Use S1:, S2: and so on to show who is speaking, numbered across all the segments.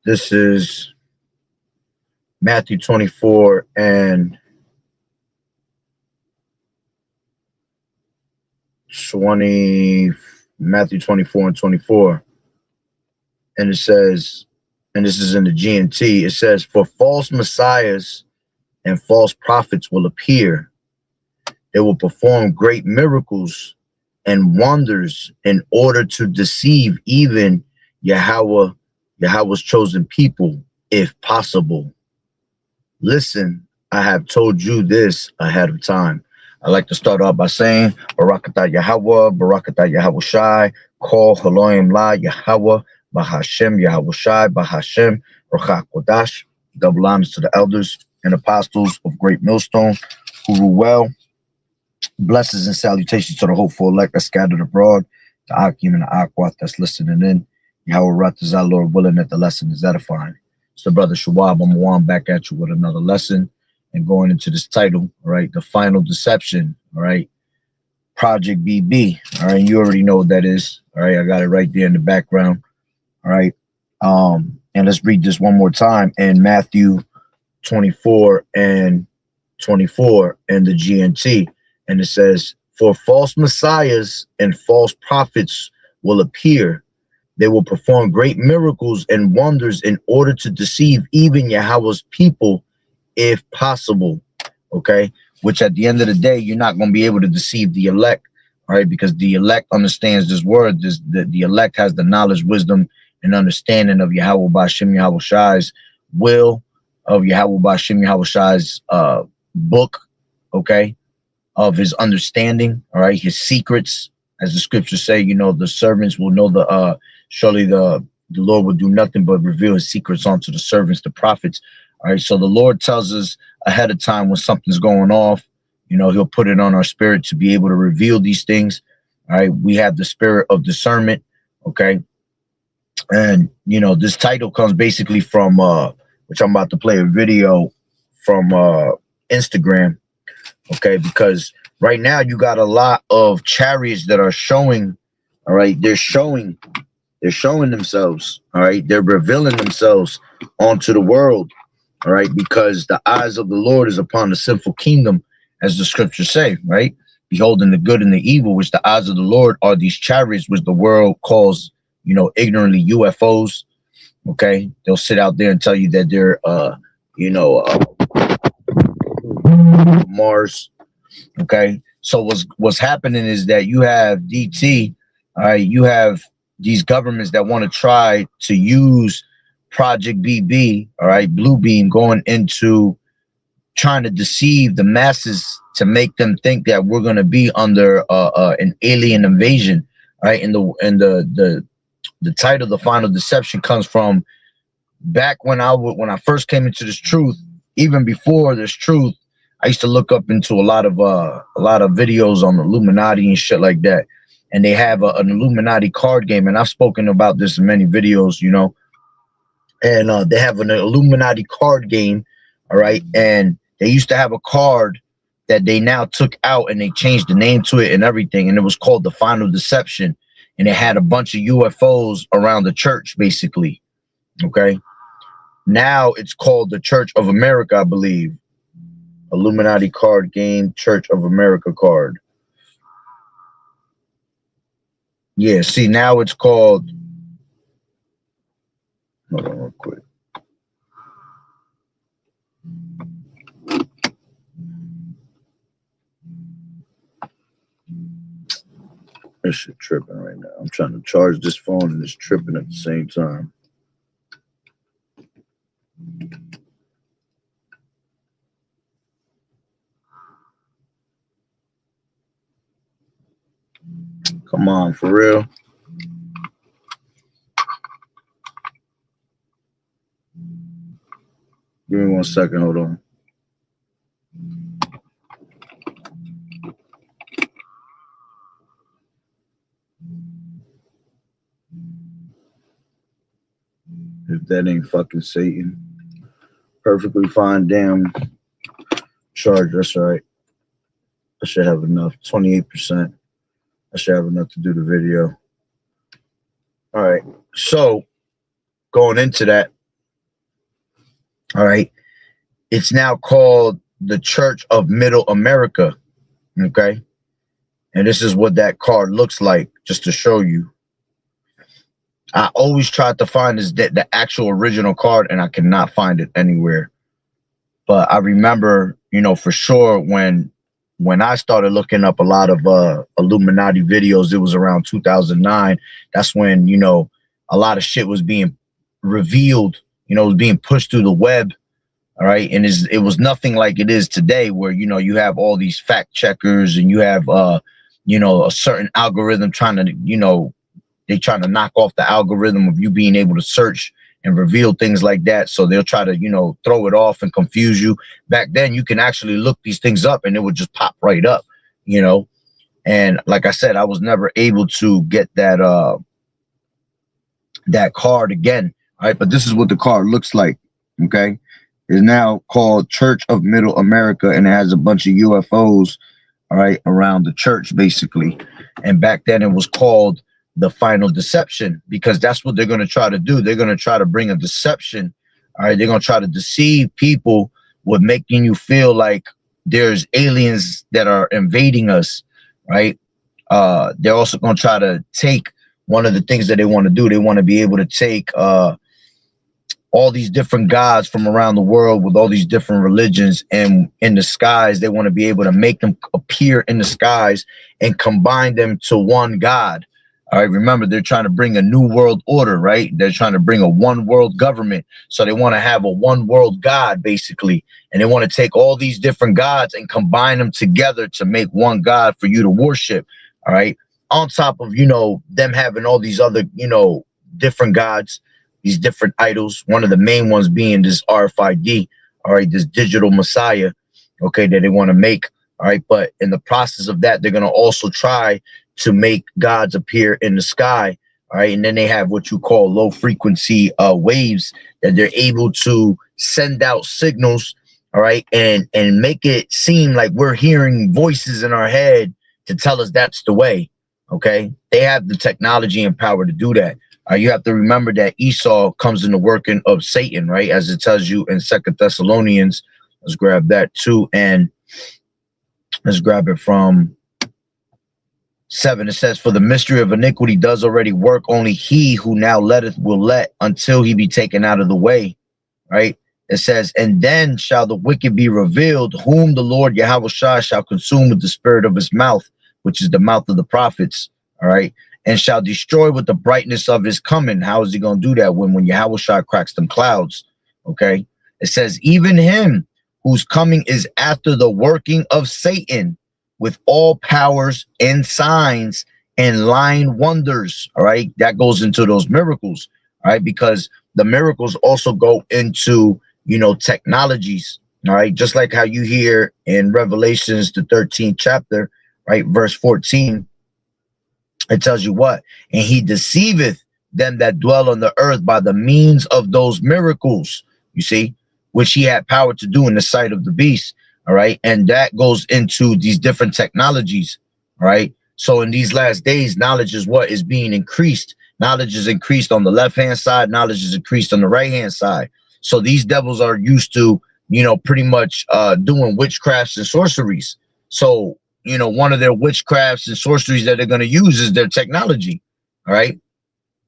S1: This is Matthew 24 and 20, Matthew 24 and 24. And it says, and this is in the GNT, it says, for false messiahs and false prophets will appear. They will perform great miracles and wonders in order to deceive even Yahweh's chosen people, if possible. Listen, I have told you this ahead of time. I like to start off by saying, Barakatah Yahweh, Barakatah Yahweh Shai, Kol Haloim La Yahweh, Bahashem Yahweh Shai, Bahashem Ruach Kodash. Double honors to the elders and apostles of Great Millstone who rule well. Blessings and salutations to the hopeful elect that scattered abroad, the Akim and the Akwat that's listening in. Yahweh Ratazah, Lord willing that the lesson is edifying. It's the brother Shawab. I'm one back at you with another lesson and going into this title, all right? The Final Deception, all right? Project BB, all right? You already know what that is, all right? I got it right there in the background, all right? And let's read this one more time in Matthew 24 and 24 and the GNT. And it says, for false messiahs and false prophets will appear. They will perform great miracles and wonders in order to deceive even Yahweh's people, if possible. Okay, which at the end of the day, you're not going to be able to deceive the elect, all right? Because the elect understands this word. The elect has the knowledge, wisdom, and understanding of Yahweh Ba'ashem Yahweh Shai's will, of Yahweh Ba'ashem Yahweh Shai's book, okay, of his understanding, all right, his secrets, as the scriptures say. You know, the servants will know the surely the Lord will do nothing but reveal his secrets unto the servants, the prophets. All right, so the Lord tells us ahead of time when something's going off. You know, he'll put it on our spirit to be able to reveal these things. All right, we have the spirit of discernment. Okay, and you know, this title comes basically from which I'm about to play a video from Instagram. Okay, because right now you got a lot of chariots that are showing. All right, they're showing themselves. All right, they're revealing themselves onto the world. All right, because the eyes of the Lord is upon the sinful kingdom, as the scriptures say, right? Beholding the good and the evil, which the eyes of the Lord are these chariots, which the world calls, you know, ignorantly UFOs. Okay, they'll sit out there and tell you that they're, Mars. Okay, so what's happening is that you have DT. All right, you have these governments that want to try to use Project BB, all right, Blue Beam, going into trying to deceive the masses to make them think that we're going to be under an alien invasion, right? And the title, The Final Deception, comes from back when I first came into this truth. Even before this truth, I used to look up into a lot of videos on the Illuminati and shit like that. And they have an Illuminati card game, and I've spoken about this in many videos, you know. And they have an Illuminati card game, all right? And they used to have a card that they now took out and they changed the name to it and everything. And it was called The Final Deception. And it had a bunch of UFOs around the church, basically, okay? Now it's called the Church of America, I believe. Illuminati card game, Church of America card. Yeah, see, now it's called... Hold on real quick. This shit tripping right now. I'm trying to charge this phone and it's tripping at the same time. Come on, for real. Give me 1 second, hold on. If that ain't fucking Satan. Perfectly fine, damn charge, that's right. I should have enough, 28%. I should have enough to do the video. All right, so going into that, All right. It's now called the Church of Middle America. Okay. And this is what that card looks like, just to show you. I always tried to find the actual original card, and I cannot find it anywhere. But I remember, you know, for sure when I started looking up a lot of Illuminati videos, it was around 2009. That's when, you know, a lot of shit was being revealed, you know, it was being pushed through the web. All right. And it was nothing like it is today, where, you know, you have all these fact checkers and you have, you know, a certain algorithm trying to, you know, they trying to knock off the algorithm of you being able to search and reveal things like that. So they'll try to, you know, throw it off and confuse you. Back then, you can actually look these things up and it would just pop right up, you know. And like I said, I was never able to get that that card again. All right. But this is what the card looks like. Okay. It's now called Church of Middle America, and it has a bunch of UFOs, all right, around the church, basically. And back then it was called the Final Deception, because that's what they're going to try to do. They're going to try to bring a deception. All right. They're going to try to deceive people with making you feel like there's aliens that are invading us. Right. They're also going to try to take one of the things that they want to do. They want to be able to take all these different gods from around the world with all these different religions, and in the skies, they want to be able to make them appear in the skies and combine them to one God. All right. Remember, they're trying to bring a new world order, right? They're trying to bring a one world government. So they want to have a one world God, basically. And they want to take all these different gods and combine them together to make one God for you to worship. All right. On top of, you know, them having all these other, you know, different gods, these different idols. One of the main ones being this RFID. All right. This digital Messiah. Okay. That they want to make. All right. But in the process of that, they're going to also try to make gods appear in the sky. All right. And then they have what you call low frequency waves that they're able to send out signals. All right. And make it seem like we're hearing voices in our head to tell us that's the way. Okay. They have the technology and power to do that. You have to remember that Esau comes in the working of Satan, right? As it tells you in 2 Thessalonians. Let's grab that too. And let's grab it from 7. It says, for the mystery of iniquity does already work. Only he who now letteth will let until he be taken out of the way. Right. It says, and then shall the wicked be revealed, whom the Lord Yahushua shall consume with the spirit of his mouth, which is the mouth of the prophets. All right. And shall destroy with the brightness of his coming. How is he going to do that when Yahushua cracks them clouds? Okay. It says, even him whose coming is after the working of Satan, with all powers and signs and lying wonders. All right. That goes into those miracles. All right. Because the miracles also go into, you know, technologies. All right. Just like how you hear in Revelations, the 13th chapter, right, verse 14, it tells you what? And he deceiveth them that dwell on the earth by the means of those miracles, you see, which he had power to do in the sight of the beast. All right. And that goes into these different technologies. All right. So in these last days, knowledge is what is being increased. Knowledge is increased on the left hand side. Knowledge is increased on the right hand side. So these devils are used to, you know, pretty much doing witchcrafts and sorceries. So, you know, one of their witchcrafts and sorceries that they're going to use is their technology. All right.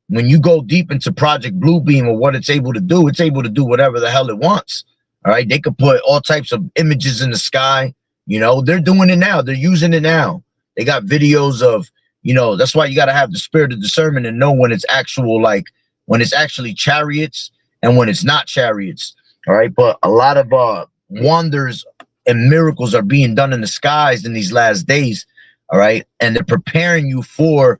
S1: When you go deep into Project Bluebeam or what it's able to do whatever the hell it wants. All right. They could put all types of images in the sky. You know, they're doing it now. They're using it now. They got videos of, you know, that's why you got to have the spirit of discernment and know when it's actual, like when it's actually chariots and when it's not chariots. All right. But a lot of wonders and miracles are being done in the skies in these last days. All right. And they're preparing you for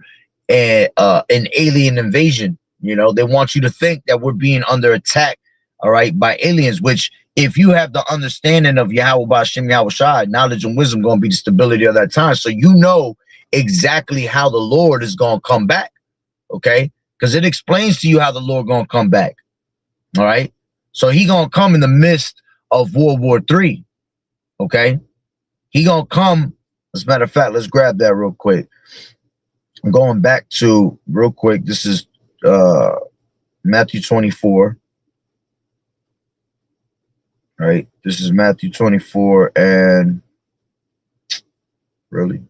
S1: an alien invasion. You know, they want you to think that we're being under attack. All right. By aliens, which if you have the understanding of Yahweh B'Shem Yahushua, knowledge and wisdom going to be the stability of that time. So you know exactly how the Lord is going to come back. Okay. Because it explains to you how the Lord going to come back. All right. So he going to come in the midst of World War III. Okay. He going to come. As a matter of fact, let's grab that real quick. I'm going back to real quick. This is Matthew 24. Right? This is Matthew 24 and really.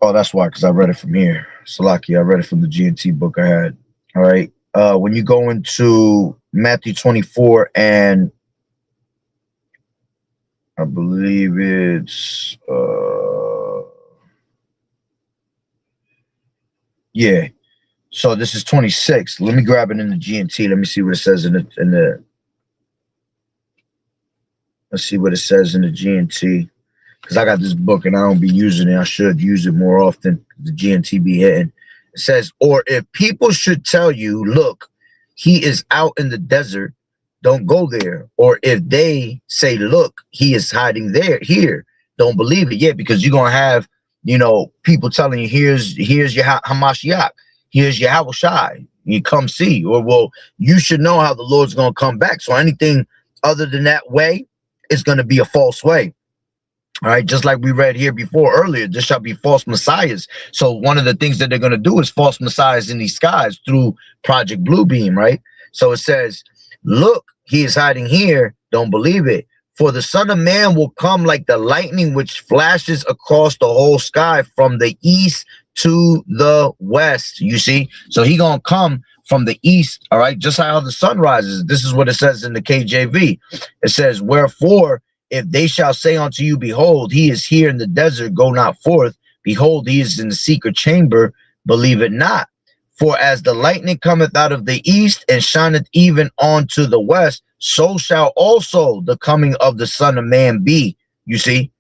S1: Oh, that's why, because I read it from here. Salaki, I read it from the GNT book I had. All right. When you go into Matthew 24 and I believe it's yeah. So this is 26. Let me grab it in the GNT. Let me see what it says in the let's see what it says in the GNT. Because I got this book and I don't be using it. I should use it more often. The GNT be hitting. It says, or if people should tell you, look, he is out in the desert, don't go there. Or if they say, look, he is hiding here, don't believe it. Yeah, because you're gonna have, people telling you, here's your Hamashiach, here's your Hawashai. You come see, or well, you should know how the Lord's gonna come back. So anything other than that way is gonna be a false way. All right, just like we read here before earlier, there shall be false messiahs. So one of the things that they're going to do is false messiahs in these skies through Project Bluebeam, right? So it says, look, he is hiding here. Don't believe it. For the Son of Man will come like the lightning which flashes across the whole sky from the east to the west. You see? So he going to come from the east, all right? Just how the sun rises. This is what it says in the KJV. It says, wherefore, if they shall say unto you, behold, he is here in the desert, go not forth. Behold, he is in the secret chamber, believe it not. For as the lightning cometh out of the east and shineth even unto the west, so shall also the coming of the Son of Man be. You see,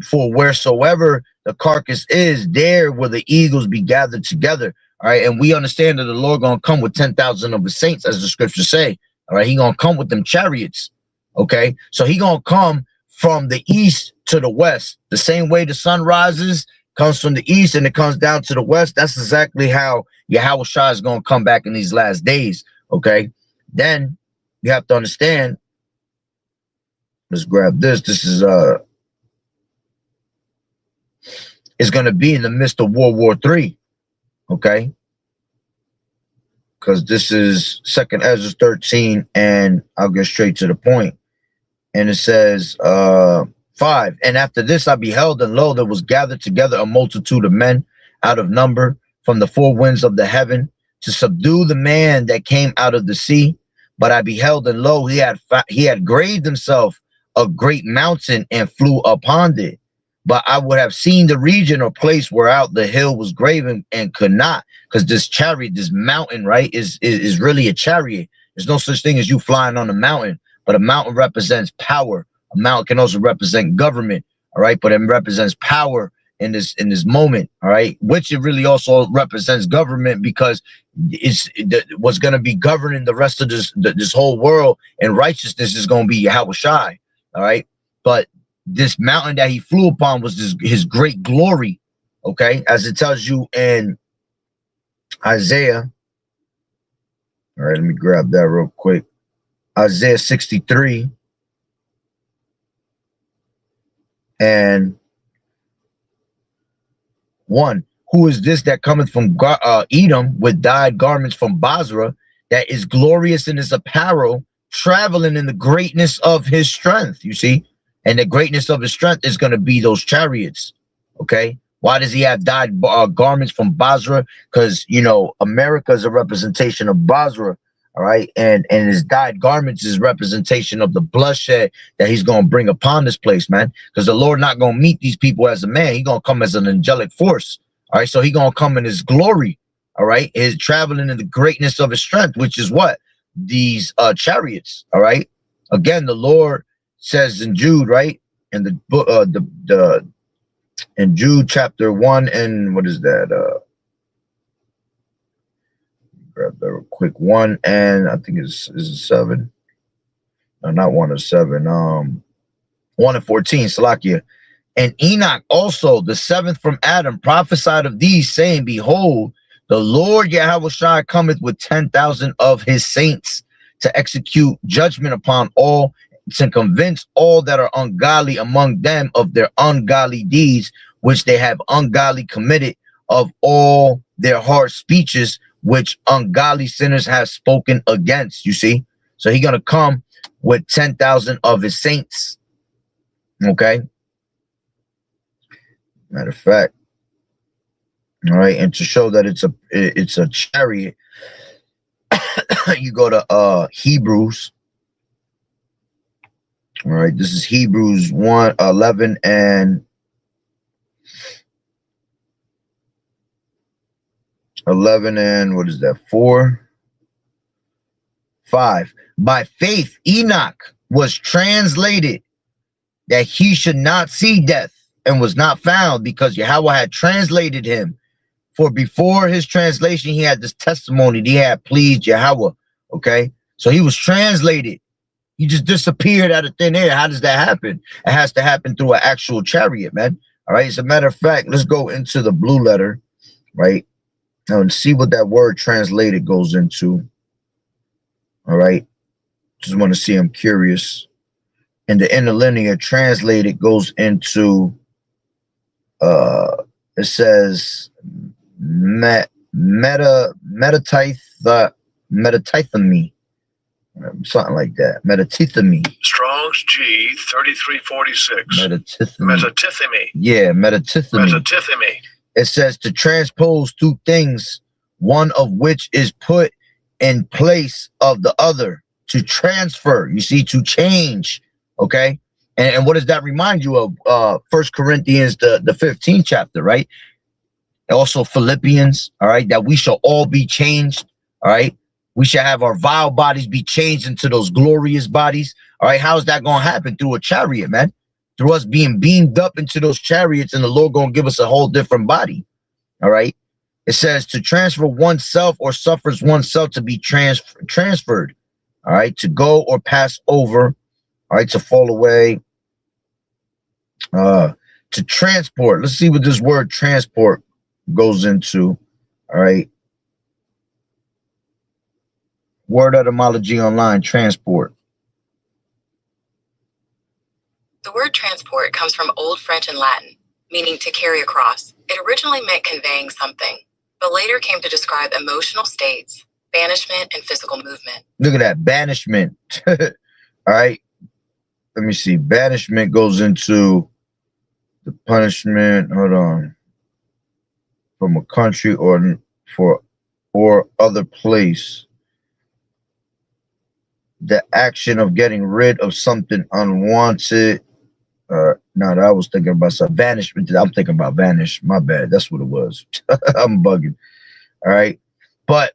S1: for wheresoever the carcass is, there will the eagles be gathered together. All right, and we understand that the Lord gonna come with 10,000 of his saints, as the scriptures say. All right, he gonna come with them chariots. Okay, so he gonna come from the east to the west. The same way the sun rises, comes from the east and it comes down to the west. That's exactly how Yahweh Shai is gonna come back in these last days. Okay, then you have to understand. Let's grab this. This is it's gonna be in the midst of World War III. Okay, because this is 2nd Ezra 13, and I'll get straight to the point. And it says 5, and after this I beheld, and lo, there was gathered together a multitude of men out of number from the four winds of the heaven to subdue the man that came out of the sea. But I beheld, and lo, he had graved himself a great mountain and flew upon it. But I would have seen the region or place whereout the hill was graven and could not, because this chariot, this mountain, right, is really a chariot. There's no such thing as you flying on a mountain. But a mountain represents power. A mountain can also represent government, all right? But it represents power in this moment, all right? Which it really also represents government, because it's what's going to be governing the rest of this whole world, and righteousness is going to be Yahweh Shai, all right? But this mountain that he flew upon was his great glory, okay? As it tells you in Isaiah. All right, let me grab that real quick. Isaiah 63 and 1. Who is this that cometh from Edom with dyed garments from Basra, that is glorious in his apparel, traveling in the greatness of his strength? You see, and the greatness of his strength is going to be those chariots. Okay, why does he have dyed garments from Basra? Because America is a representation of Basra. All right, and his dyed garments is representation of the bloodshed that he's going to bring upon this place, man. Because the Lord not going to meet these people as a man. He's going to come as an angelic force. All right, so he's going to come in his glory. All right, is traveling in the greatness of his strength, which is what? These chariots. All right, again, the Lord says in Jude, right, in the book, in Jude chapter 1, and what is that? Grab that real quick. 1 and I think is 7. No, not 1 or 7. 1 and 14. Salakia. And Enoch also, the 7th from Adam, prophesied of these, saying, behold, the Lord Yahweh Shai cometh with 10,000 of his saints to execute judgment upon all, to convince all that are ungodly among them of their ungodly deeds, which they have ungodly committed, of all their hard speeches, which ungodly sinners have spoken against. You see? So he's going to come with 10,000 of his saints. Okay? Matter of fact. All right. And to show that it's a chariot, you go to Hebrews. All right. This is Hebrews 1:11 and 11 and what is that? 4, 5. By faith, Enoch was translated that he should not see death, and was not found, because Yahweh had translated him. For before his translation, he had this testimony that he had pleased Yahweh. Okay, so he was translated. He just disappeared out of thin air. How does that happen? It has to happen through an actual chariot, man. All right. As a matter of fact, let's go into the blue letter, right? And see what that word translated goes into. All right. Just want to see. I'm curious. And the interlinear translated goes into, it says metatithemi, something like that. Metatithemi.
S2: Strong's G 3346.
S1: Metatithemi. Yeah, metatithemi. It says to transpose two things, one of which is put in place of the other. To transfer, you see, to change. Okay. And what does that remind you of? 1 Corinthians, the 15th chapter, right? Also Philippians, all right, that we shall all be changed, all right? We shall have our vile bodies be changed into those glorious bodies, all right? How is that going to happen? Through a chariot, man. Through us being beamed up into those chariots, and the Lord going to give us a whole different body, all right? It says to transfer oneself, or suffers oneself to be transferred, all right? To go or pass over, all right? To fall away, to transport. Let's see what this word transport goes into. All right. Word etymology online, transport.
S3: The word transport comes from Old French and Latin, meaning to carry across. It originally meant conveying something, but later came to describe emotional states, banishment, and physical movement.
S1: Look at that, banishment. All right. Let me see. Banishment goes into the punishment. Hold on. From a country or other place. The action of getting rid of something unwanted. No, I was thinking about some banishment. I'm thinking about vanish. My bad. That's what it was. I'm bugging. All right. But,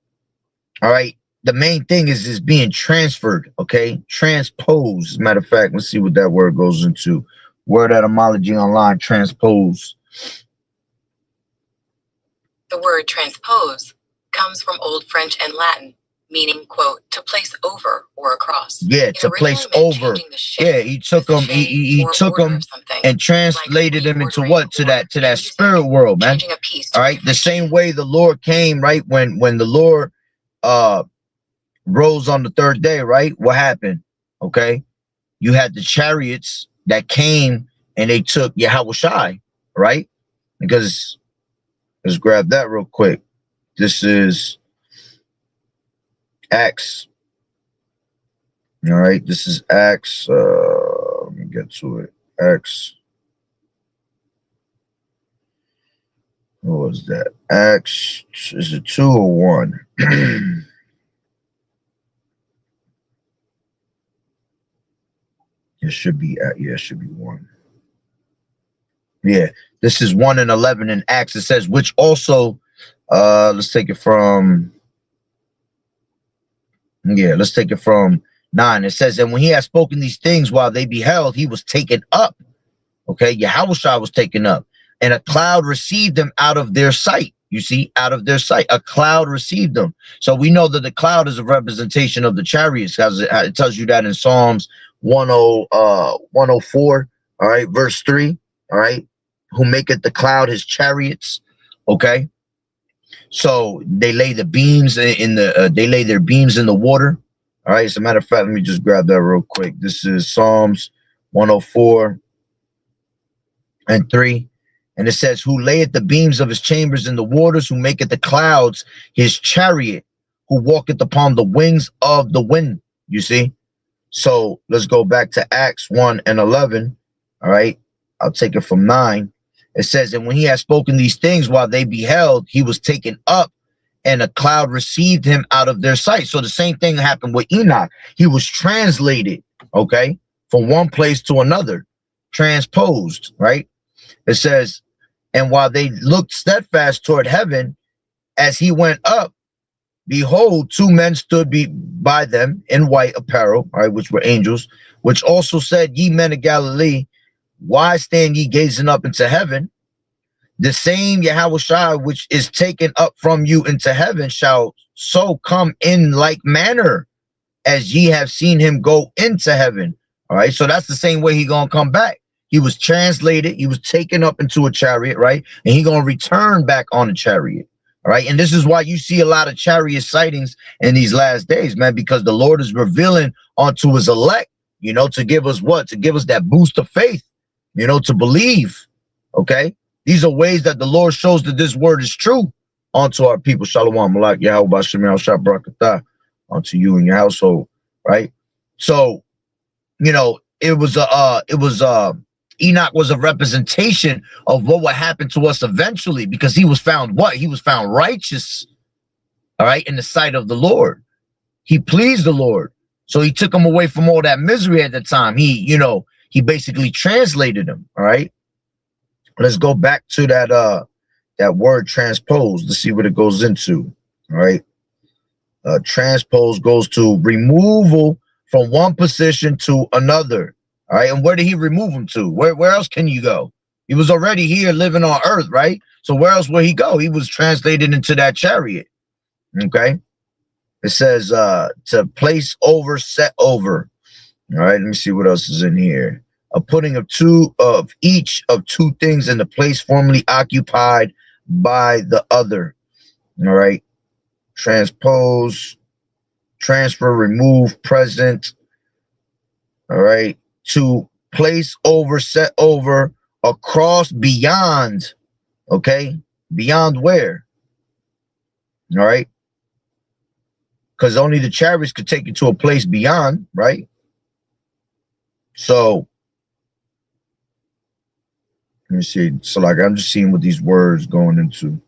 S1: all right. The main thing is being transferred. Okay. Transpose. As a matter of fact, let's see what that word goes into. Word etymology online, transpose.
S3: The word transpose comes from Old French and Latin, meaning, quote, to place over or across.
S1: Yeah, to place over. Yeah, he took them, he took them and translated them into what? To that spirit world, man. All right, the same way the Lord came, right? When the Lord rose on the third day, right? What happened? Okay, you had the chariots that came and they took Yahweh Shai, right? Because let's grab that real quick. This is Acts. All right, this is Acts. Let me get to it. Acts. What was that? Acts. Is it 2 or 1? It should be. Yeah, it should be 1. Yeah, this is 1 and 11 in Acts. It says, which also, let's take it from. Yeah, let's take it from 9. It says, and when he had spoken these things while they beheld, he was taken up. Okay, Yahweh was taken up, and a cloud received him out of their sight. You see, out of their sight, a cloud received them. So we know that the cloud is a representation of the chariots, because it tells you that in Psalms 104, all right, verse 3, all right, who maketh the cloud his chariots. Okay. So they lay the beams they lay their beams in the water. All right. As a matter of fact, let me just grab that real quick. This is Psalms 104 and 3. And it says, who layeth the beams of his chambers in the waters, who maketh the clouds his chariot, who walketh upon the wings of the wind. You see? So let's go back to Acts 1 and 11. All right. I'll take it from 9. It says, and when he had spoken these things while they beheld, he was taken up, and a cloud received him out of their sight. So the same thing happened with Enoch. He was translated, okay, from one place to another, transposed, right? It says, and while they looked steadfast toward heaven, as he went up, behold, 2 men stood by them in white apparel, all right, which were angels, which also said, ye men of Galilee, why stand ye gazing up into heaven? The same Yahushua which is taken up from you into heaven shall so come in like manner as ye have seen him go into heaven. All right, so that's the same way he gonna come back. He was translated, he was taken up into a chariot, right? And he gonna return back on a chariot. All right, and this is why you see a lot of chariot sightings in these last days, man, because the Lord is revealing onto his elect, you know, to give us what? To give us that boost of faith, you know, to believe. Okay, these are ways that the Lord shows that this word is true onto our people. Shalom, Malak, Yahweh, Shemel, Shah, Barakatah, onto you and your household, right? So, you know, Enoch was a representation of what would happen to us eventually, because he was found what? He was found righteous, all right, in the sight of the Lord. He pleased the Lord. So he took him away from all that misery at the time. He, you know, he basically translated him, all right? Let's go back to that word transpose to see what it goes into, all right? Transpose goes to removal from one position to another. All right, and where did he remove him to? Where else can you go? He was already here living on earth, right? So where else will he go? He was translated into that chariot. Okay. It says to place over, set over. All right, let me see what else is in here. A putting of each of 2 things in the place formerly occupied by the other. All right. Transpose, transfer, remove, present. All right. To place over, set over, across, beyond. Okay, beyond where? All right, because only the chariots could take you to a place beyond, right? So let me see. So like, I'm just seeing what these words going into.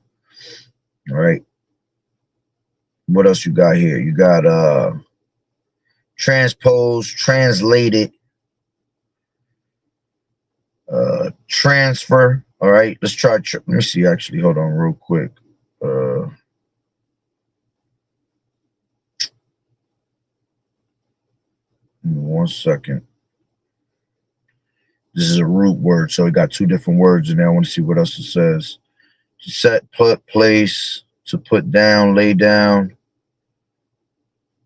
S1: All right, what else you got here? You got transpose, translated, transfer. All right, let's try. Let me see. Actually, hold on real quick. 1 second. This is a root word, so it got 2 different words in there. I want to see what else it says. To set, put, place, to put down, lay down,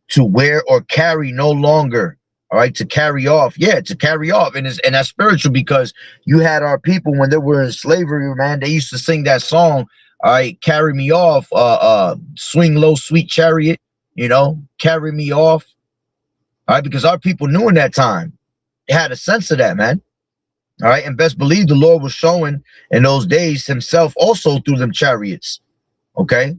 S1: to wear or carry no longer. All right, to carry off. Yeah, to carry off. And that's spiritual, because you had our people when they were in slavery, man, they used to sing that song, all right, carry me off, swing low, sweet chariot, you know, carry me off. All right, because our people knew in that time. They had a sense of that, man. All right, and best believe the Lord was showing in those days himself also through them chariots. Okay.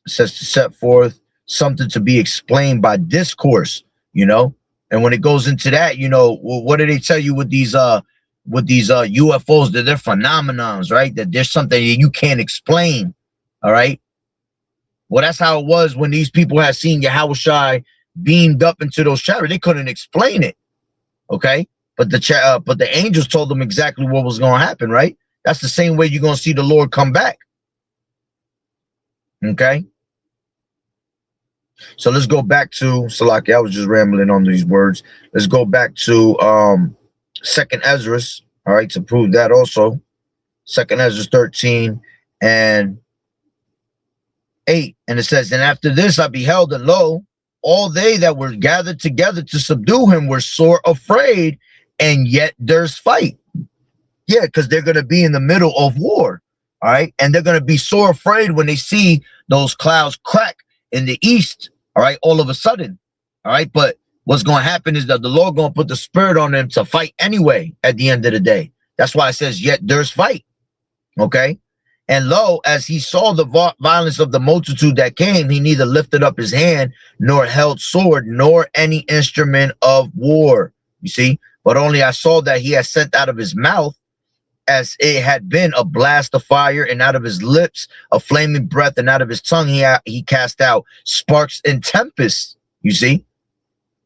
S1: It says to set forth something to be explained by discourse, you know. And when it goes into that, you know, what do they tell you with these UFOs, that they're phenomenons, right? That there's something that you can't explain. All right. Well, that's how it was when these people had seen Yahushua beamed up into those chariots. They couldn't explain it. Okay. But the angels told them exactly what was going to happen, right? That's the same way you're going to see the Lord come back. Okay. So let's go back to Salaki. I was just rambling on these words. Let's go back to 2nd Ezra, all right, to prove that also. 2nd Ezra 13 and 8. And it says, and after this I beheld, and lo, all they that were gathered together to subdue him were sore afraid, and yet there's fight. Yeah, because they're going to be in the middle of war. All right. And they're going to be sore afraid when they see those clouds crack in the east. All right. All of a sudden. All right. But what's going to happen is that the Lord going to put the spirit on them to fight anyway at the end of the day. That's why it says, yet there's fight. Okay. And lo, as he saw the violence of the multitude that came, he neither lifted up his hand, nor held sword, nor any instrument of war. You see, but only I saw that he had sent out of his mouth, as it had been, a blast of fire, and out of his lips a flaming breath, and out of his tongue he cast out sparks and tempests. You see,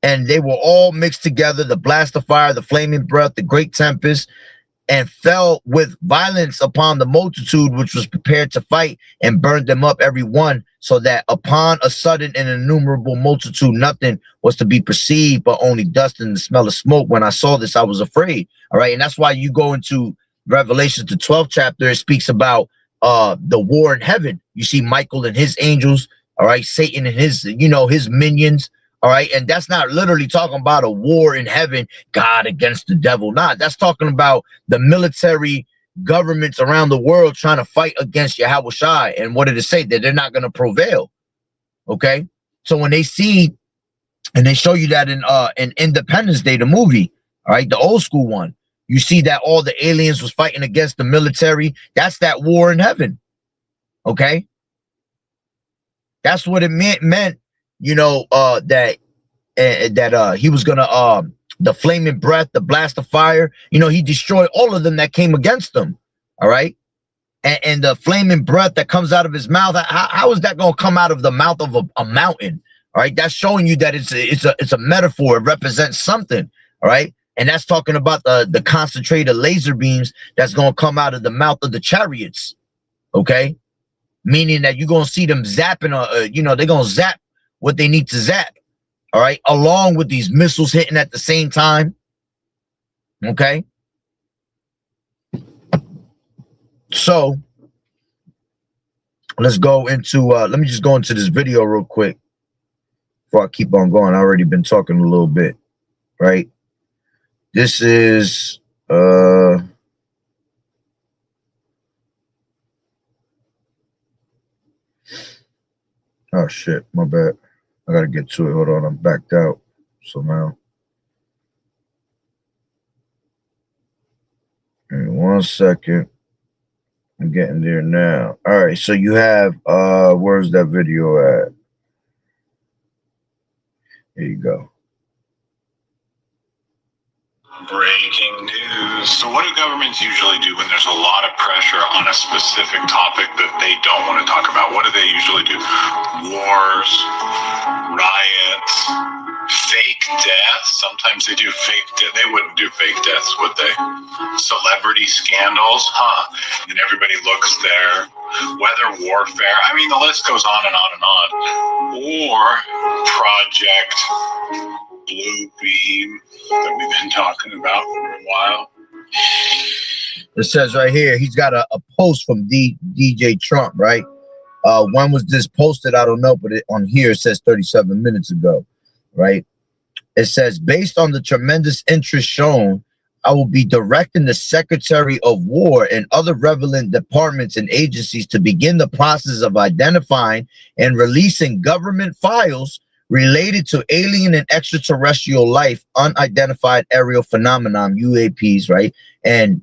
S1: and they were all mixed together, the blast of fire, the flaming breath, the great tempest, and fell with violence upon the multitude which was prepared to fight, and burned them up every one, so that upon a sudden and innumerable multitude nothing was to be perceived but only dust and the smell of smoke. When I saw this, I was afraid. All right. And that's why you go into Revelation, the 12th chapter, it speaks about the war in heaven. You see Michael and his angels, all right, Satan and his, his minions. All right. And that's not literally talking about a war in heaven, God against the devil. Nah, that's talking about the military governments around the world trying to fight against Yahweh Shai. And what did it say? That they're not going to prevail. Okay. So when they see, and they show you that in Independence Day, the movie, all right, the old school one, you see that all the aliens was fighting against the military. That's that war in heaven. Okay. That's what it meant. That he was gonna the flaming breath, the blast of fire, he destroyed all of them that came against him. All right. And the flaming breath that comes out of his mouth, how is that gonna come out of the mouth of a mountain? All right, that's showing you that it's a metaphor. It represents something. All right, and that's talking about the concentrated laser beams that's gonna come out of the mouth of the chariots. Okay, meaning that you're gonna see them zapping, they're gonna zap what they need to zap, all right, along with these missiles hitting at the same time. Okay, so let's go into let me just go into this video real quick before I keep on going. I already been talking a little bit, right? This is oh shit, my bad. I gotta get to it. Hold on, I'm backed out somehow. Give me 1 second. I'm getting there now. All right, so you have where's that video at? Here you go.
S4: Breaking news. So what do governments usually do when there's a lot of pressure on a specific topic that they don't want to talk about? What do they usually do? Wars, riots, fake deaths. Sometimes they do fake death. They wouldn't do fake deaths, would they? Celebrity scandals, and everybody looks there. Weather warfare. I mean, the list goes on and on and on. Or Project Blue Beam that we've been talking about for a while.
S1: It says right here, he's got a post from DJ Trump, right? When was this posted? I don't know, but on here it says 37 minutes ago, right? It says, based on the tremendous interest shown, I will be directing the Secretary of War and other relevant departments and agencies to begin the process of identifying and releasing government files related to alien and extraterrestrial life, unidentified aerial phenomenon, UAPs, right? And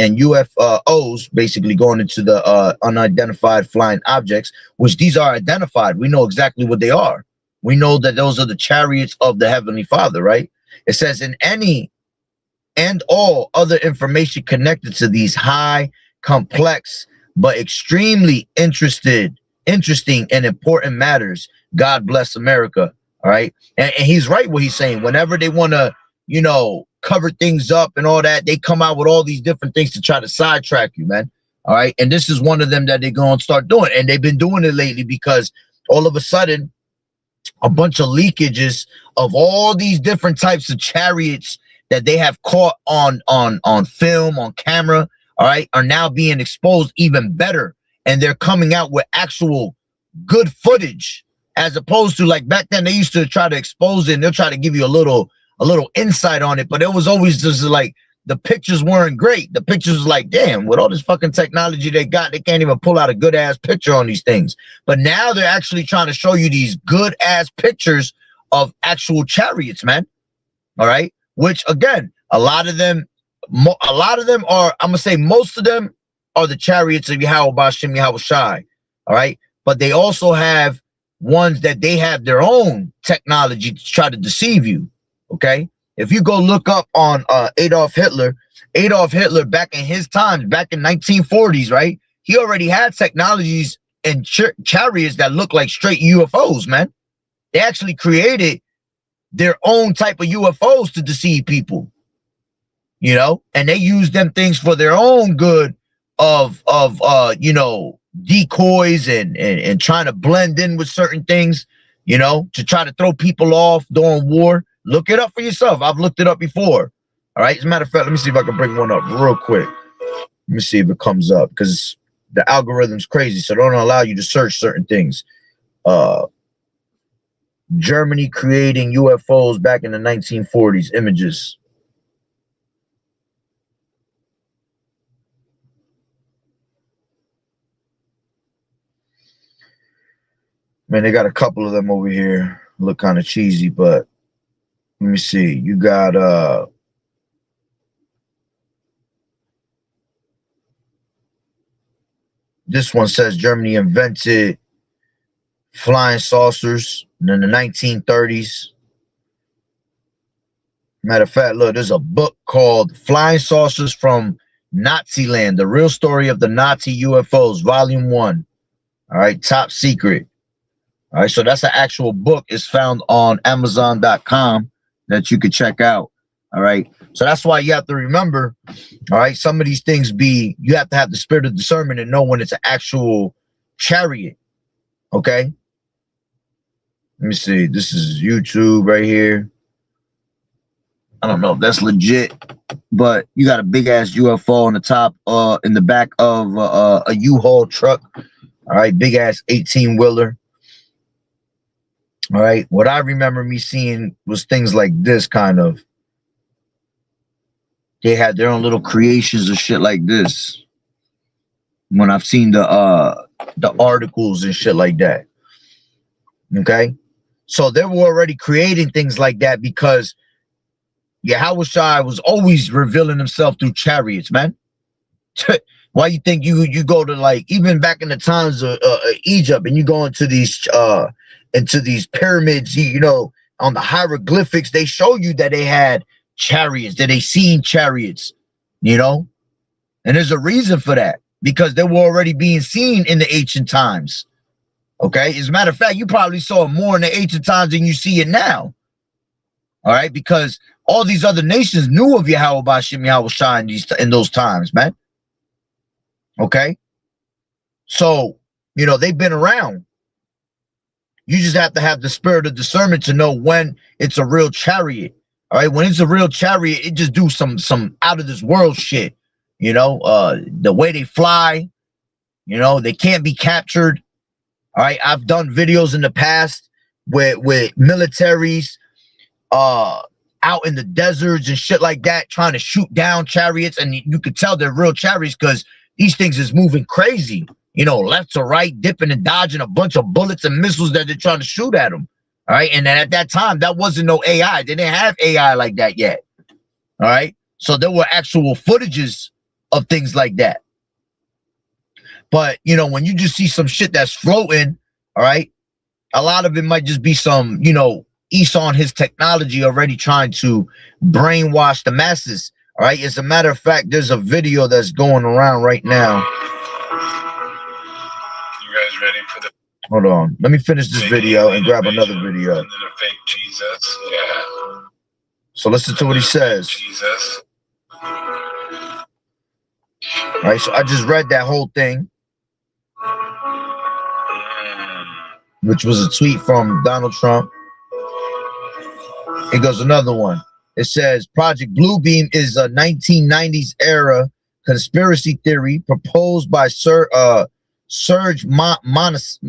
S1: UFOs, basically going into the unidentified flying objects, which these are identified. We know exactly what they are. We know that those are the chariots of the Heavenly Father, right? It says, in any and all other information connected to these high, complex, but extremely interesting and important matters, God bless America. All right. And he's right what he's saying. Whenever they want to, cover things up and all that, they come out with all these different things to try to sidetrack you, man. All right. And this is one of them that they're going to start doing. And they've been doing it lately because all of a sudden, a bunch of leakages of all these different types of chariots that they have caught on film, on camera, all right, are now being exposed even better. And they're coming out with actual good footage, as opposed to like back then they used to try to expose it and they'll try to give you a little insight on it, but it was always just like the pictures weren't great. The pictures was like, damn, with all this fucking technology they got, they can't even pull out a good ass picture on these things. But now they're actually trying to show you these good ass pictures of actual chariots, man. All right, which again, a lot of them a lot of them are, I'm gonna say most of them are the chariots of Yahweh Bashim Yahweh Shai. All right, but they also have ones that they have their own technology to try to deceive you. Okay, if you go look up on Adolf Hitler back in his times, back in 1940s, right? He already had technologies and chariots that look like straight UFOs, man. They actually created their own type of UFOs to deceive people, you know, and they use them things for their own good of you know, decoys and trying to blend in with certain things, you know, to try to throw people off during war. Look it up for yourself. I've looked it up before. All right. As a matter of fact, let me see if I can bring one up real quick. Let me see if it comes up, because the algorithm's crazy, so they don't allow you to search certain things. Germany creating UFOs back in the 1940s, images. Man, they got a couple of them over here. Look kind of cheesy, but let me see. You got this one says Germany invented flying saucers in the 1930s. Matter of fact, look, there's a book called Flying Saucers from Nazi Land, the real story of the Nazi UFOs, Volume 1. All right, top secret. All right, so that's an actual book. It's found on Amazon.com that you could check out. All right, so that's why you have to remember, all right, some of these things you have to have the spirit of discernment and know when it's an actual chariot. Okay, let me see. This is YouTube right here. I don't know if that's legit, but you got a big ass UFO on the top, in the back of a U-Haul truck. All right, big ass 18-wheeler. All right, what I remember me seeing was things like this kind of. They had their own little creations of shit like this. When I've seen the articles and shit like that. Okay, so they were already creating things like that because Yahweh Shai was always revealing himself through chariots, man. Why you think you go to, like, even back in the times of Egypt, and you go into these pyramids, you know, on the hieroglyphics, they show you that they had chariots, that they seen chariots, you know, and there's a reason for that, because they were already being seen in the ancient times. Okay, as a matter of fact, you probably saw it more in the ancient times than you see it now. All right, because all these other nations knew of Yahweh Bashim Yahweh Shai in those times, man. Okay, so you know they've been around. You just have to have the spirit of discernment to know when it's a real chariot. All right, when it's a real chariot, it just do some out of this world shit. You know, the way they fly, you know, they can't be captured. All right, I've done videos in the past with militaries out in the deserts and shit like that, trying to shoot down chariots, and you could tell they're real chariots because these things is moving crazy, you know, left to right, dipping and dodging a bunch of bullets and missiles that they're trying to shoot at them. All right, and then at that time, that wasn't no AI. They didn't have AI like that yet. All right, so there were actual footages of things like that. But, you know, when you just see some shit that's floating, all right, a lot of it might just be some, you know, Esau and his technology already trying to brainwash the masses. All right, as a matter of fact, there's a video that's going around right now.
S4: You guys ready for the...
S1: Hold on, let me finish this video and grab another video.
S4: And then a fake Jesus, yeah.
S1: So listen to what he says.
S4: Jesus.
S1: All right, so I just read that whole thing, which was a tweet from Donald Trump. It goes another one. It says Project Bluebeam is a 1990s era conspiracy theory proposed by Serge Manas,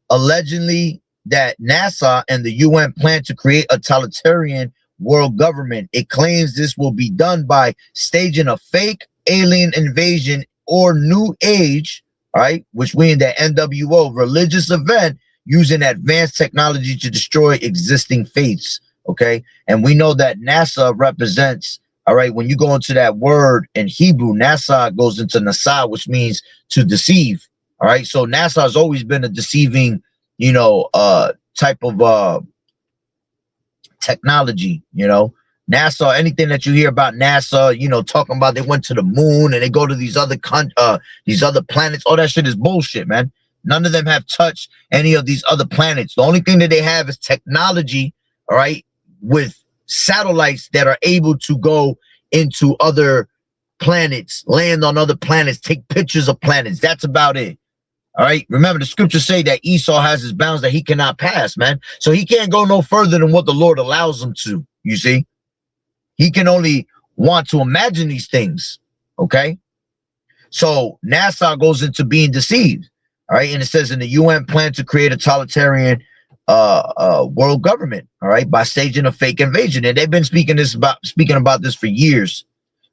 S1: allegedly that NASA and the UN plan to create a totalitarian world government. It claims this will be done by staging a fake alien invasion or new age, right, which we in the NWO religious event using advanced technology to destroy existing faiths. Okay, and we know that NASA represents All right, when you go into that word in Hebrew, NASA goes into Nasa, which means to deceive. All right, so NASA has always been a deceiving, type of technology. NASA, anything that you hear about NASA, talking about they went to the moon and they go to these other planets, all that shit is bullshit, man. None of them have touched any of these other planets. The only thing that they have is technology, all right, with satellites that are able to go into other planets, land on other planets, take pictures of planets. That's about it. All right. Remember, the scriptures say that Esau has his bounds that he cannot pass, man. So he can't go no further than what the Lord allows him to. You see, he can only want to imagine these things. Okay. So NASA goes into being deceived. All right. And it says in the UN plan to create a totalitarian world government, all right, by staging a fake invasion. And they've been speaking about this for years.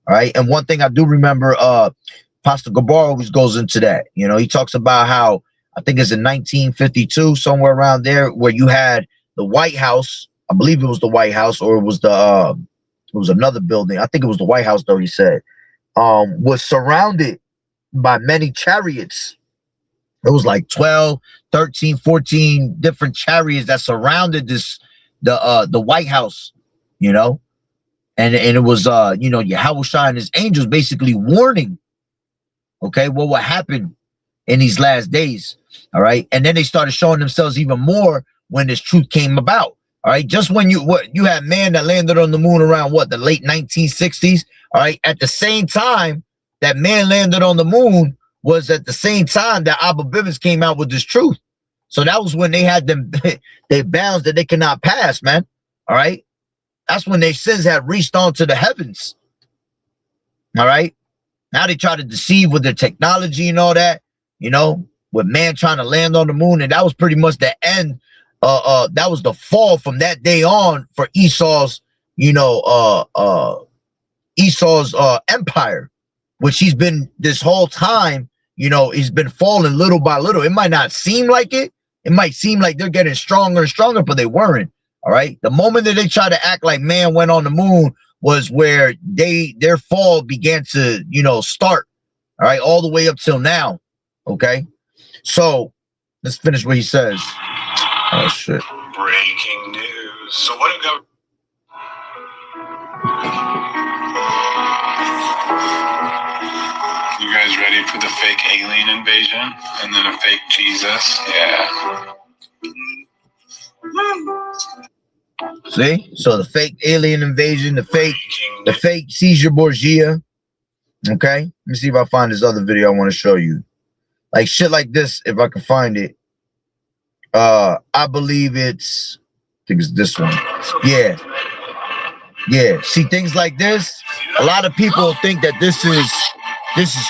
S1: All right. And one thing I do remember, Pastor Gabar always goes into that. He talks about how, I think it's in 1952, somewhere around there, where you had the White House. I believe it was the White House, or it was another building. I think it was the White House, though, he said, was surrounded by many chariots. It was like 12, 13, 14 different chariots that surrounded the White House, and it was, Yahushua and his angels basically warning, okay, what will happen in these last days. All right. And then they started showing themselves even more when this truth came about. All right. Just when you had man that landed on the moon around the late 1960s. All right. At the same time that man landed on the moon was at the same time that Abba Bivens came out with this truth. So that was when they had their bounds that they cannot pass, man. All right. That's when their sins had reached onto the heavens. All right. Now they try to deceive with their technology and all that, with man trying to land on the moon. And that was pretty much the end. That was the fall from that day on for Esau's, empire, which he's been this whole time, he's been falling little by little. It might not seem like it. It might seem like they're getting stronger and stronger, but they weren't. All right. The moment that they try to act like man went on the moon was where their fall began to, start. All right. All the way up till now. Okay. So let's finish what he says. Oh, shit.
S4: Breaking news. So what did go? You guys ready for the fake alien invasion and then a fake Jesus? Yeah.
S1: See? So the fake alien invasion, the fake Caesar Borgia. Okay? Let me see if I find this other video I want to show you. Like shit like this, if I can find it. I believe I think it's this one. Yeah. Yeah. See, things like this, a lot of people think that this is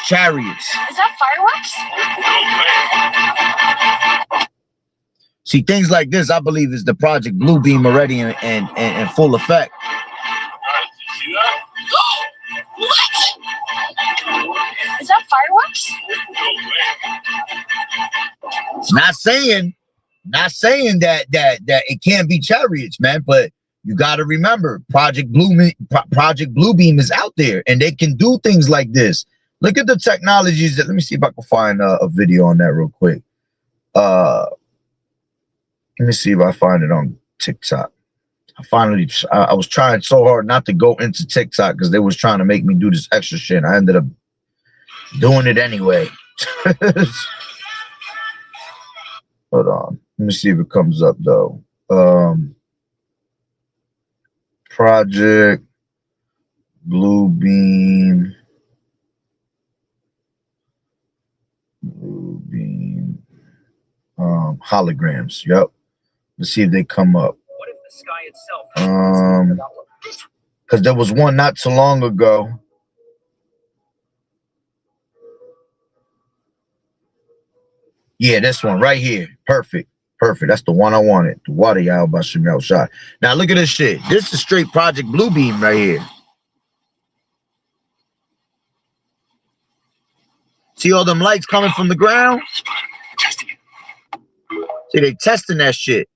S1: chariots.
S5: Is that fireworks?
S1: See, things like this, I believe, is the Project Bluebeam already in full effect.
S5: What? Is that fireworks?
S1: Not saying that it can't be chariots, man, but you got to remember Project Bluebeam is out there and they can do things like this. Look at the technologies let me see if I can find a video on that real quick. Let me see if I find it on TikTok. I was trying so hard not to go into TikTok because they was trying to make me do this extra shit. I ended up doing it anyway. Hold on. Let me see if it comes up though. Project Bluebeam. Holograms. Yep. Let's see if they come up.
S6: What if the sky itself?
S1: Because there was one not so long ago. Yeah, this one right here. Perfect. That's the one I wanted. The water y'all by Shemel shot. Now look at this shit. This is straight Project Bluebeam right here. See all them lights coming from the ground? See, they testing that shit.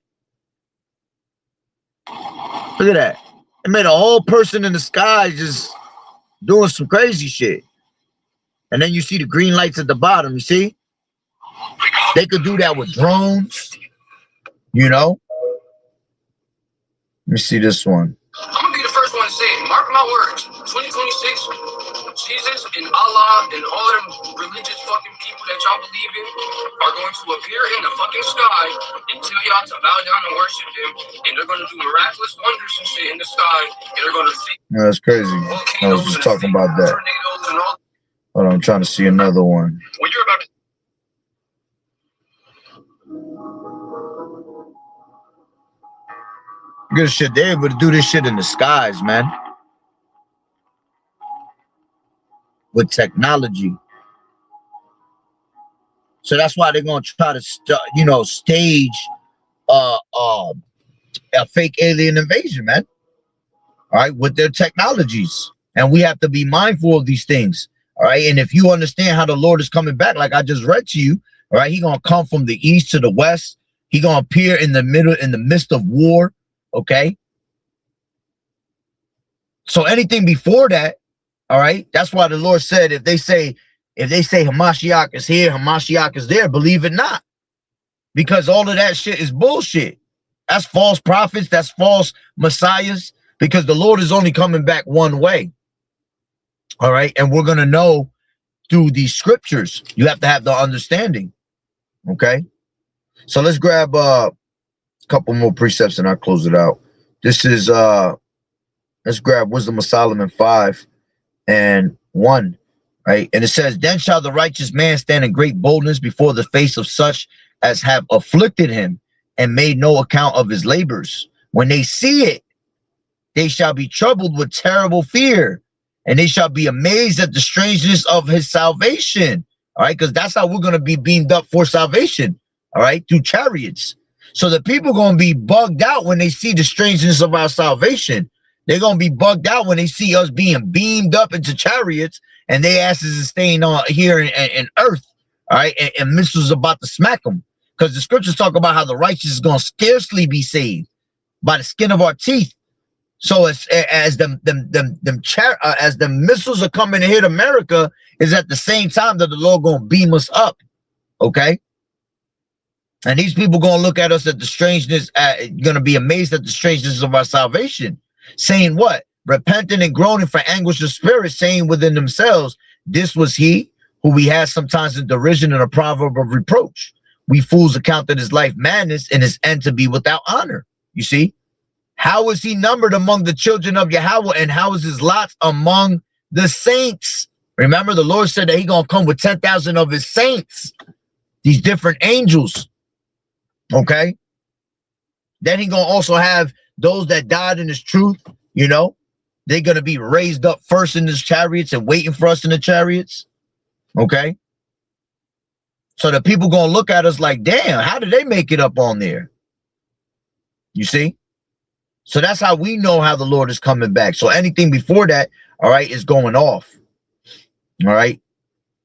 S1: Look at that. It made a whole person in the sky just doing some crazy shit. And then you see the green lights at the bottom, you see? They could do that with drones, you know? Let me see this one.
S7: I'm gonna be the first one to say it. Mark my words. 2026, Jesus and Allah and all them religious fucking people that y'all believe in are going to appear in the fucking sky and tell y'all to bow down and worship them. And they're gonna do miraculous wonders and shit in the sky. And they're gonna see
S1: That's crazy. I was just talking about that.
S7: tornadoes and all.
S1: Hold on, I'm trying to see another one.
S7: When you're about to
S1: Good shit. They're able to do this shit in the skies, man. With technology. So that's why they're gonna try to stage a fake alien invasion, man. All right, with their technologies. And we have to be mindful of these things. All right. And if you understand how the Lord is coming back, like I just read to you, all right, he's gonna come from the east to the west. He's gonna appear in the midst of war. Okay. So anything before that, all right, that's why the Lord said, if they say Hamashiach is here, Hamashiach is there, believe it not. Because all of that shit is bullshit. That's false prophets, that's false messiahs, because the Lord is only coming back one way. All right, and we're gonna know through these scriptures. You have to have the understanding. Okay. So let's grab couple more precepts and I'll close it out. This is let's grab Wisdom of Solomon 5:1, right? And it says, then shall the righteous man stand in great boldness before the face of such as have afflicted him and made no account of his labors. When they see it, they shall be troubled with terrible fear, and they shall be amazed at the strangeness of his salvation. All right, because that's how we're going to be beamed up for salvation. All right, through chariots. So the people are going to be bugged out when they see the strangeness of our salvation. They're going to be bugged out when they see us being beamed up into chariots and their asses is staying on here in earth. All right. And missiles about to smack them, because the scriptures talk about how the righteous is going to scarcely be saved by the skin of our teeth. So as the missiles are coming to hit America, is at the same time that the Lord going to beam us up. Okay. And these people going to look at us at the strangeness, going to be amazed at the strangeness of our salvation, saying what? Repenting and groaning for anguish of spirit, saying within themselves, this was he who we had sometimes in derision and a proverb of reproach. We fools accounted his life madness and his end to be without honor. You see? How is he numbered among the children of Yahweh, and how is his lot among the saints? Remember, the Lord said that he's going to come with 10,000 of his saints, these different angels. Okay. Then he's going to also have those that died in his truth. You know, they're going to be raised up first in his chariots and waiting for us in the chariots. Okay. So the people going to look at us like, damn, how did they make it up on there? You see? So that's how we know how the Lord is coming back. So anything before that, all right, is going off. All right.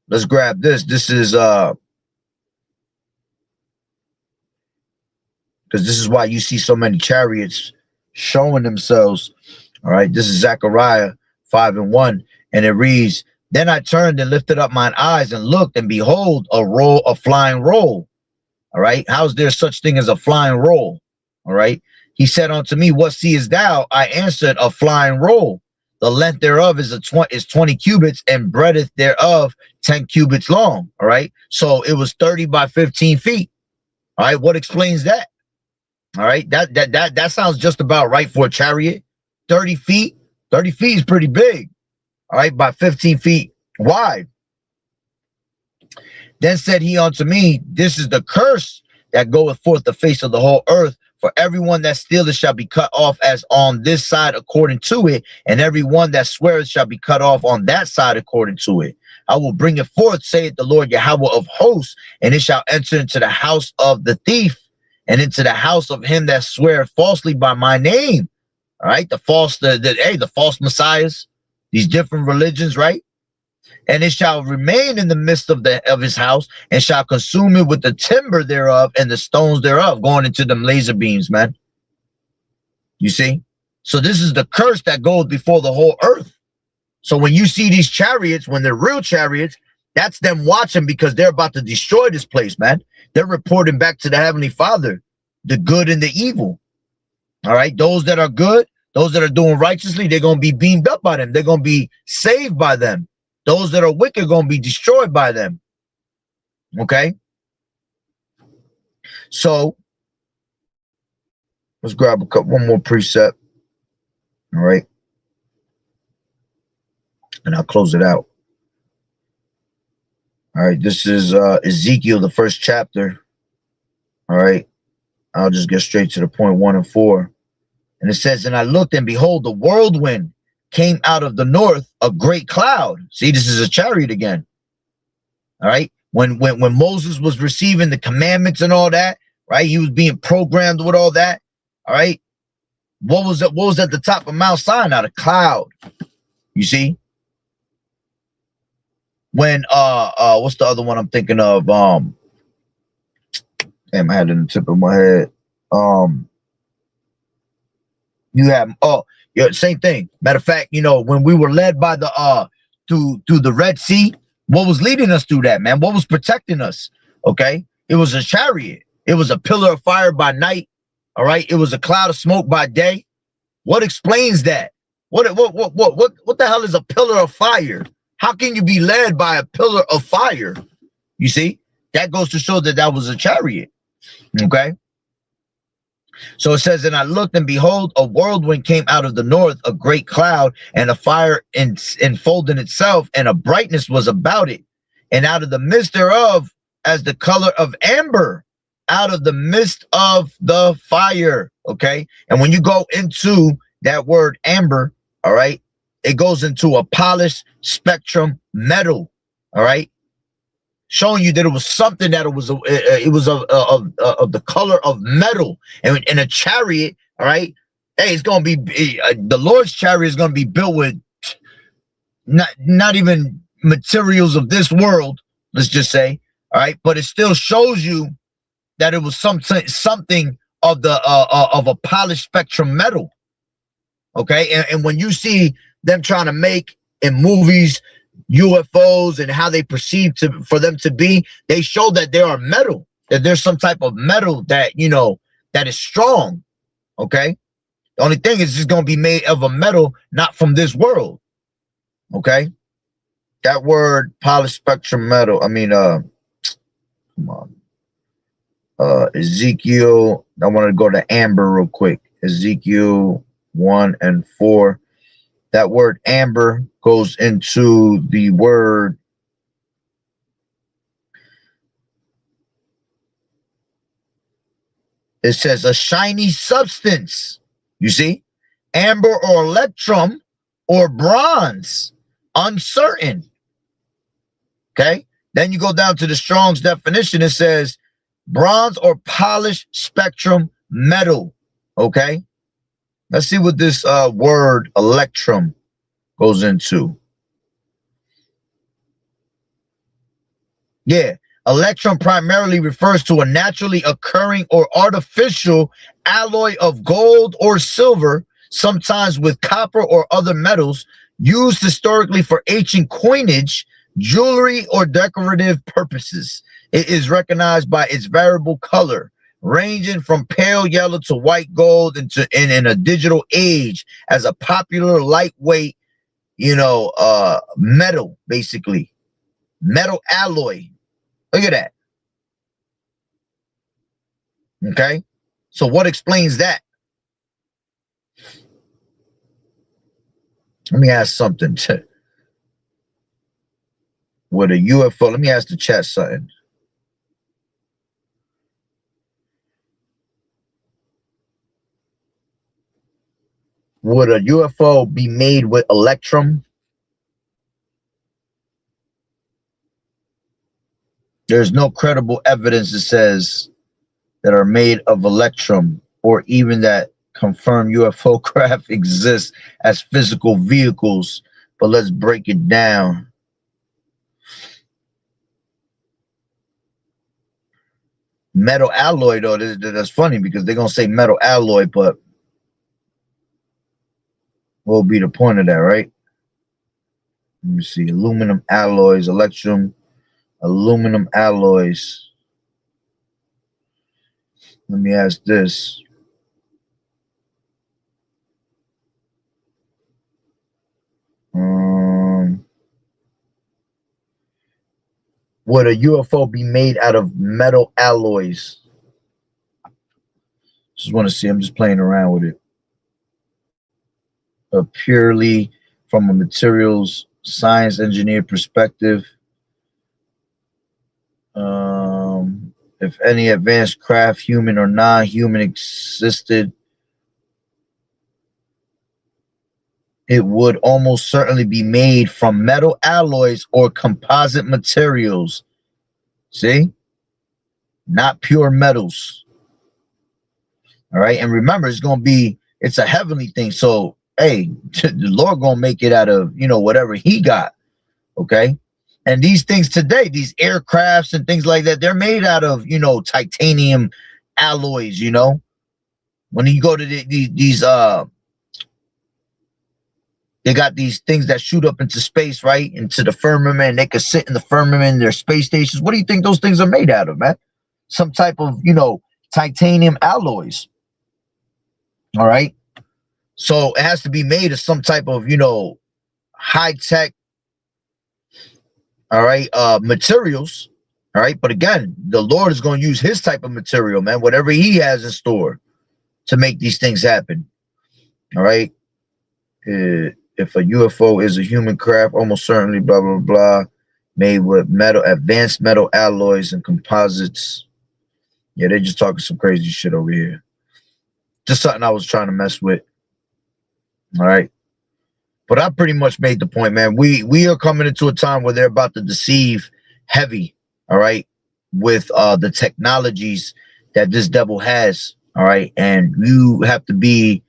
S1: Let's grab this. This is because this is why you see so many chariots showing themselves. All right, this is Zechariah 5:1, and it reads, then I turned and lifted up mine eyes and looked, and behold, a flying roll. All right, how's there such thing as a flying roll? All right, he said unto me, what seest thou? I answered, a flying roll. The length thereof is 20 cubits, and breadth thereof 10 cubits long. All right, so it was 30 by 15 feet. All right, what explains that? All right, that sounds just about right for a chariot. 30 feet is pretty big. All right, by 15 feet wide. Then said he unto me, this is the curse that goeth forth the face of the whole earth. For everyone that stealeth shall be cut off as on this side according to it, and everyone that sweareth shall be cut off on that side according to it. I will bring it forth, saith the Lord Yahweh of hosts, and it shall enter into the house of the thief, and into the house of him that sweareth falsely by my name. All right, the false messiahs, these different religions, right? And it shall remain in the midst of his house, and shall consume it with the timber thereof and the stones thereof, going into them laser beams, man. You see? So this is the curse that goes before the whole earth. So when you see these chariots, when they're real chariots, that's them watching because they're about to destroy this place, man. They're reporting back to the Heavenly Father, the good and the evil. All right. Those that are good, those that are doing righteously, they're going to be beamed up by them. They're going to be saved by them. Those that are wicked are going to be destroyed by them. Okay. So let's grab one more precept. All right. And I'll close it out. All right. This is Ezekiel, the first chapter. All right. I'll just get straight to the point, 1 and 4. And it says, and I looked, and behold, the whirlwind came out of the north, a great cloud. See, this is a chariot again. All right. When Moses was receiving the commandments and all that, right? He was being programmed with all that. All right. What was at the top of Mount Sinai? A cloud. You see? When what's the other one I'm thinking of? Damn, I had it in the tip of my head. You have same thing. Matter of fact, you know, when we were led by the through the Red Sea, what was leading us through that, man? What was protecting us? Okay, it was a chariot. It was a pillar of fire by night. All right, it was a cloud of smoke by day. What explains that? What the hell is a pillar of fire? How can you be led by a pillar of fire? You see, that goes to show that that was a chariot. Okay. So it says, and I looked, and behold, a whirlwind came out of the north, a great cloud, and a fire enfolding itself, and a brightness was about it. And out of the midst thereof, as the color of amber, out of the midst of the fire. Okay. And when you go into that word amber, all right, it goes into a polished spectrum metal. All right. Showing you that it was something that it was of the color of metal, and in a chariot, all right. Hey, it's gonna be the Lord's chariot is gonna be built with not even materials of this world. Let's just say, all right. But it still shows you that it was something of the of a polished spectrum metal. Okay, and when you see them trying to make in movies UFOs and how they perceive for them to be, they show that they are metal, that there's some type of metal that, you know, that is strong. Okay, the only thing is it's going to be made of a metal not from this world. Okay, that word polished spectrum metal, I mean come on, Ezekiel, I want to go to amber real quick. Ezekiel 1 and 4. That word amber goes into the word it says a shiny substance. You see, amber or electrum or bronze, uncertain. Okay, then you go down to the Strong's definition. It says bronze or polished spectrum metal. Okay, let's see what this word electrum goes into. Yeah, electrum primarily refers to a naturally occurring or artificial alloy of gold or silver, sometimes with copper or other metals, used historically for ancient coinage, jewelry, or decorative purposes. It is recognized by its variable color, ranging from pale yellow to white gold, in a digital age as a popular lightweight, you know, metal, basically metal alloy. Look at that. Okay, so what explains that? Let me ask something. With a UFO, let me ask the chat something. Would a UFO be made with electrum? There's no credible evidence that says that are made of electrum, or even that confirm UFO craft exists as physical vehicles. But let's break it down. Metal alloy, though, that's funny because they're gonna say metal alloy, but What will be the point of that, right? Let me see. Aluminum alloys, aluminum alloys. Let me ask this. Would a UFO be made out of metal alloys? Just want to see. I'm just playing around with it. Purely from a materials science engineer perspective. If any advanced craft, human or non-human, existed, it would almost certainly be made from metal alloys or composite materials. See? Not pure metals. All right. And remember, it's a heavenly thing. So, hey, the Lord gonna make it out of, whatever he got. Okay. And these things today, these aircrafts and things like that, they're made out of, titanium alloys, When you go to these, they got these things that shoot up into space, right? Into the firmament. They could sit in the firmament in their space stations. What do you think those things are made out of, man? Some type of, titanium alloys. All right. So it has to be made of some type of, high-tech, all right, materials. All right. But again, the Lord is going to use his type of material, man, whatever he has in store to make these things happen. All right. If a UFO is a human craft, almost certainly, blah, blah, blah, made with advanced metal alloys and composites. Yeah, they're just talking some crazy shit over here. Just something I was trying to mess with. All right. But I pretty much made the point, man. We are coming into a time where they're about to deceive heavy, all right, with the technologies that this devil has, all right? And you have to be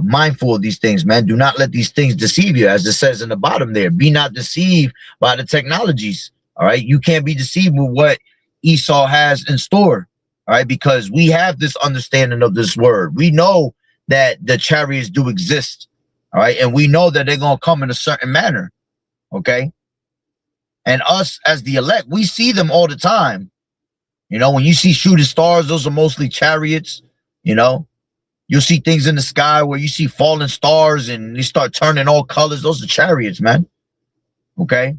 S1: mindful of these things, man. Do not let these things deceive you, as it says in the bottom there. Be not deceived by the technologies, all right? You can't be deceived with what Esau has in store, all right? Because we have this understanding of this word. We know that the chariots do exist, all right? And we know that they're going to come in a certain manner, okay? And us as the elect, we see them all the time. When you see shooting stars, those are mostly chariots, You'll see things in the sky where you see falling stars and they start turning all colors. Those are chariots, man. Okay?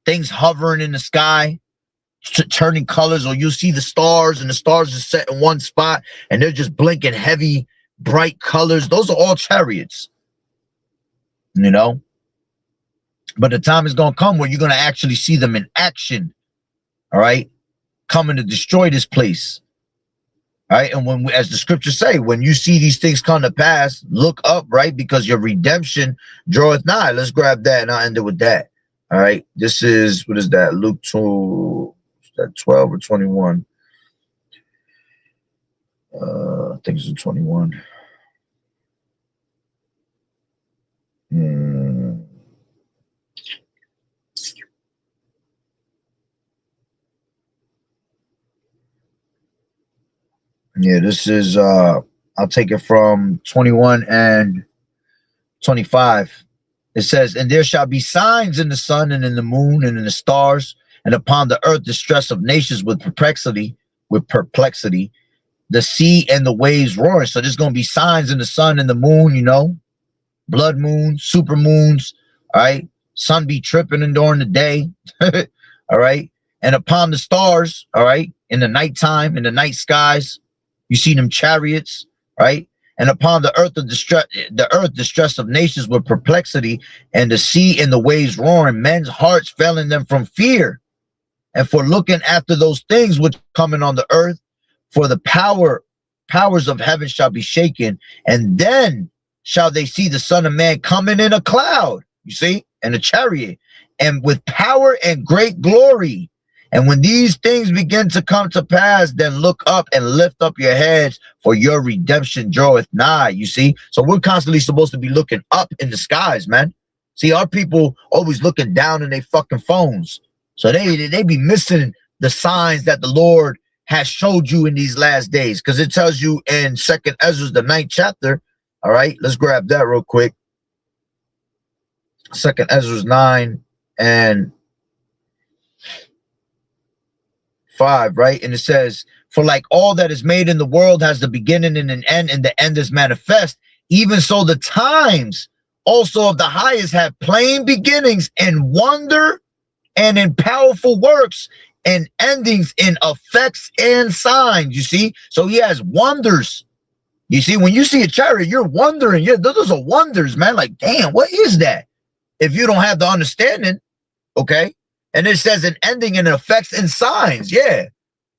S1: Things hovering in the sky, turning colors, or you'll see the stars and the stars are set in one spot and they're just blinking heavy, bright colors. Those are all chariots. But the time is going to come where you're going to actually see them in action. All right? Coming to destroy this place. All right? And as the scriptures say, when you see these things come to pass, look up, right? Because your redemption draweth nigh. Let's grab that and I'll end it with that. All right? This is, what is that? Luke 2, is that 12 or 21? I think it's 21. Yeah, this is, I'll take it from 21 and 25. It says, and there shall be signs in the sun and in the moon and in the stars, and upon the earth distress of nations with perplexity, the sea and the waves roaring. So there's going to be signs in the sun and the moon, blood moon, super moons, all right? Sun be tripping during the day, all right? And upon the stars, all right, in the nighttime, in the night skies, you see them chariots, right? And upon the earth distress of nations with perplexity, and the sea and the waves roaring, men's hearts failing them from fear, and for looking after those things which coming on the earth, for the powers of heaven shall be shaken, and then shall they see the Son of Man coming in a cloud, you see, and a chariot, and with power and great glory. And when these things begin to come to pass, then look up and lift up your heads, for your redemption draweth nigh, you see. So we're constantly supposed to be looking up in the skies, man. See, our people always looking down in their fucking phones. So they be missing the signs that the Lord has showed you in these last days, because it tells you in 2nd Ezra, the 9th chapter. All right, let's grab that real quick. Second Ezra 9 and 5, right? And it says, for like all that is made in the world has the beginning and an end, and the end is manifest. Even so, the times also of the highest have plain beginnings in wonder and in powerful works and endings in effects and signs. You see? So he has wonders. You see, when you see a chariot, you're wondering. Yeah, those are wonders, man. Like, damn, what is that? If you don't have the understanding, okay? And it says an ending in effects and signs. Yeah.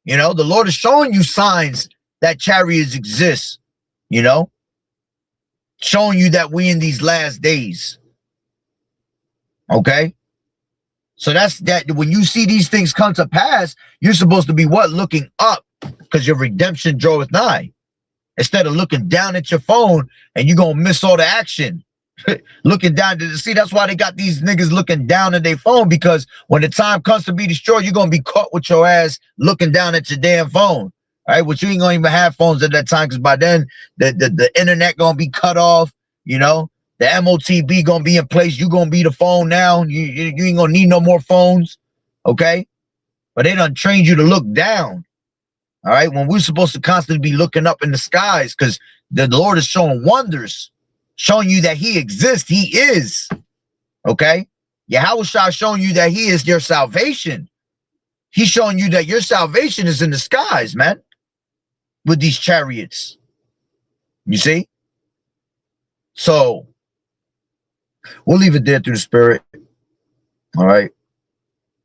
S1: You know, the Lord is showing you signs that chariots exist, you know, showing you that we in these last days. Okay. So that's that. When you see these things come to pass, you're supposed to be what? Looking up, because your redemption draweth nigh. Instead of looking down at your phone and you're going to miss all the action. Looking down to see, that's why they got these niggas looking down at their phone, because when the time comes to be destroyed, you're gonna be caught with your ass looking down at your damn phone. All right, which you ain't gonna even have phones at that time, because by then the internet gonna be cut off. You know, the MOTB gonna be in place. You gonna be the phone now. You ain't gonna need no more phones. Okay, but they done trained you to look down. All right, when we're supposed to constantly be looking up in the skies, because the Lord is showing wonders. Showing you that he exists, he is. Okay? Yahushua showing you that he is your salvation. He's showing you that your salvation is in the skies, man. With these chariots. You see? So, we'll leave it there through the Spirit. All right?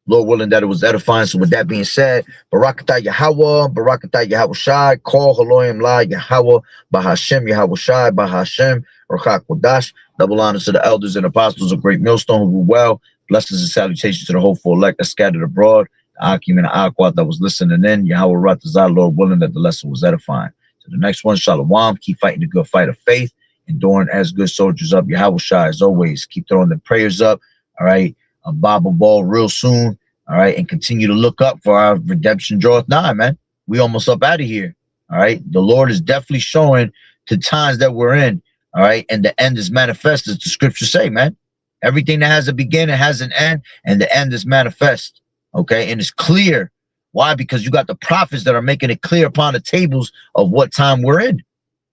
S1: Lord willing that it was edifying. So with that being said, Barakatah Yahweh, Barakatah Yahushai, call Haloim La Yahweh, Bahashem Yahushai, Bahashem, Rachak Wadash. Double honors to the elders and apostles of Great Millstone who rule well. Blessings and salutations to the hopeful elect that scattered abroad. The Akim and the Aquat that was listening in. Yahweh Ratazah, Lord willing that the lesson was edifying. So the next one, Shalom. Keep fighting the good fight of faith. Enduring as good soldiers up. Yahushai, as always. Keep throwing the prayers up. All right. A Bible ball real soon. All right. And continue to look up for our redemption draweth nigh, man. We almost up out of here. All right. The Lord is definitely showing the times that we're in. All right. And the end is manifest, as the scriptures say, man. Everything that has a beginning has an end, and the end is manifest. Okay. And it's clear. Why? Because you got the prophets that are making it clear upon the tables of what time we're in.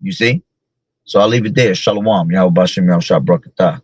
S1: You see? So I'll leave it there. Shalom. Yahweh Bashem Yahushua Barakatah.